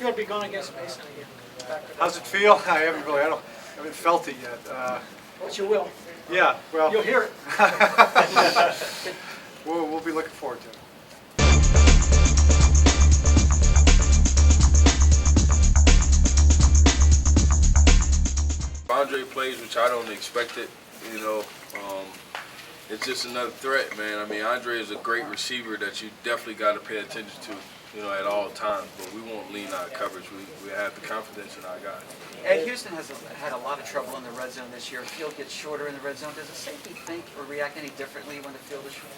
feel to be going against Mason again? How's it feel? I haven't felt it yet. But you will. Yeah, well. You'll hear it. We'll be looking forward to it. Andre plays, which I don't expect it, you know. It's just another threat, man. I mean, Andre is a great receiver that you definitely got to pay attention to, you know, at all times. But we won't lean our coverage. We have the confidence in our guys. And Houston has had a lot of trouble in the red zone this year. Field gets shorter in the red zone. Does the safety think or react any differently when the field is short?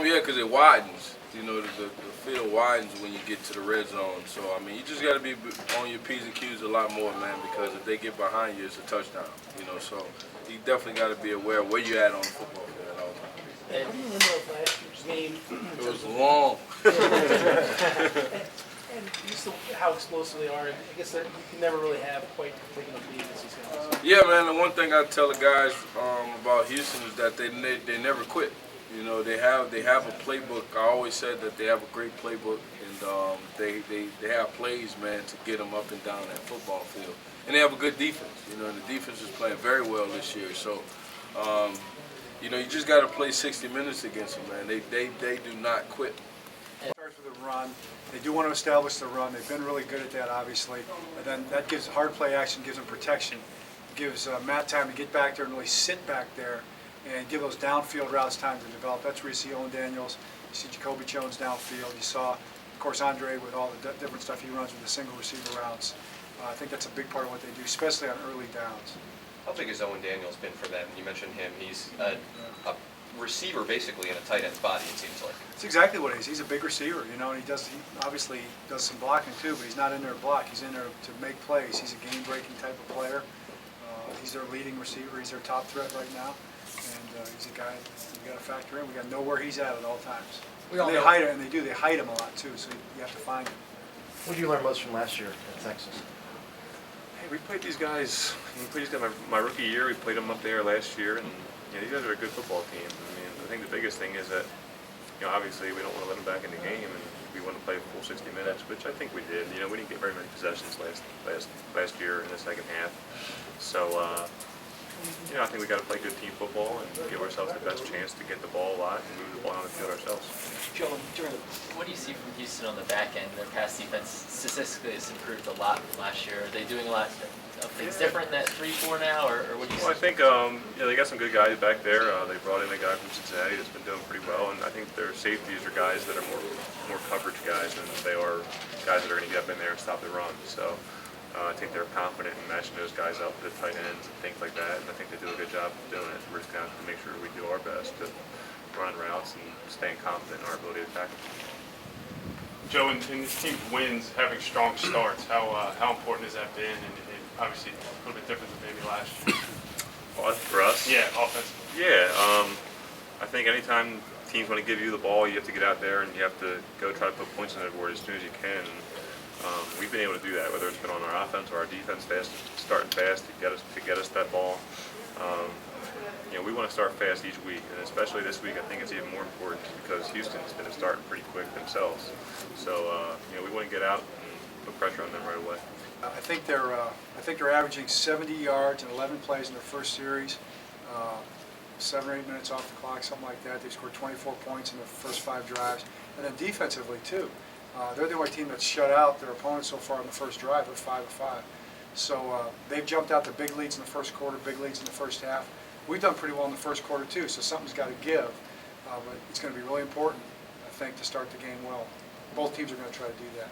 Yeah, because it widens. You know, the field widens when you get to the red zone. So, I mean, you just got to be on your P's and Q's a lot more, man, because if they get behind you, it's a touchdown. You know, so you definitely got to be aware of where you're at on the football field at all times. And what do you remember of last year's game? It was long. And just how explosive they are. And I guess that you can never really have quite taken a lead as these guys. Yeah, man. The one thing I tell the guys about Houston is that they never quit. You know, they have a playbook. I always said that they have a great playbook, and they have plays, man, to get them up and down that football field. And they have a good defense. You know, and the defense is playing very well this year. So, you know, you just got to play 60 minutes against them, man. They do not quit. It starts with a run. They do want to establish the run. They've been really good at that, obviously. And then that gives hard play action, gives them protection, gives Matt time to get back there and really sit back there and give those downfield routes time to develop. That's where you see Owen Daniels, you see Jacoby Jones downfield. You saw, of course, Andre with all the different stuff he runs with the single receiver routes. I think that's a big part of what they do, especially on early downs. How big has Owen Daniels been for them? You mentioned him. He's a receiver basically in a tight end's body, it seems like. That's exactly what he is. He's a big receiver, you know, and he obviously does some blocking too, but he's not in there to block. He's in there to make plays. He's a game-breaking type of player. He's their leading receiver. He's their top threat right now. And he's a guy we got to factor in. We got to know where he's at all times. They hide him, and they hide him a lot too. So you have to find him. What did you learn most from last year in Texas? Hey, we played these guys. My rookie year. We played them up there last year, and you know, these guys are a good football team. I mean, I think the biggest thing is that, you know, obviously we don't want to let them back in the game, and we want to play a full 60 minutes, which I think we did. You know, we didn't get very many possessions last year in the second half, so. You know, I think we got to play good team football and give ourselves the best chance to get the ball a lot and move the ball on the field ourselves. Joe, what do you see from Houston on the back end? Their pass defense statistically has improved a lot from last year. Are they doing a lot of things different in that 3-4 now, or what do you see? Well, I think yeah, they got some good guys back there. They brought in a guy from Cincinnati that's been doing pretty well, and I think their safeties are guys that are more coverage guys than they are guys that are going to get up in there and stop the run. So. I think they're confident in matching those guys up with the tight ends and things like that, and I think they do a good job of doing it. We're just going to have to make sure we do our best to run routes and staying confident in our ability to tackle. Joe, in this team's wins, having strong starts, how important has that been? And obviously a little bit different than maybe last year. Well, for us? Yeah, offensively. Yeah, I think anytime teams want to give you the ball, you have to get out there and you have to go try to put points on the board as soon as you can. We've been able to do that, whether it's been on our offense or our defense, starting fast to get us that ball. You know, we want to start fast each week, and especially this week, I think it's even more important because Houston's been starting pretty quick themselves. So you know, we want to get out and put pressure on them right away. I think they're averaging 70 yards and 11 plays in their first series. 7 or 8 minutes off the clock, something like that. They scored 24 points in the first 5 drives, and then defensively too. They're the only team that's shut out their opponents so far in the first drive. They're 5 of 5. So they've jumped out to big leads in the first quarter, big leads in the first half. We've done pretty well in the first quarter too, so something's got to give. But it's going to be really important, I think, to start the game well. Both teams are going to try to do that.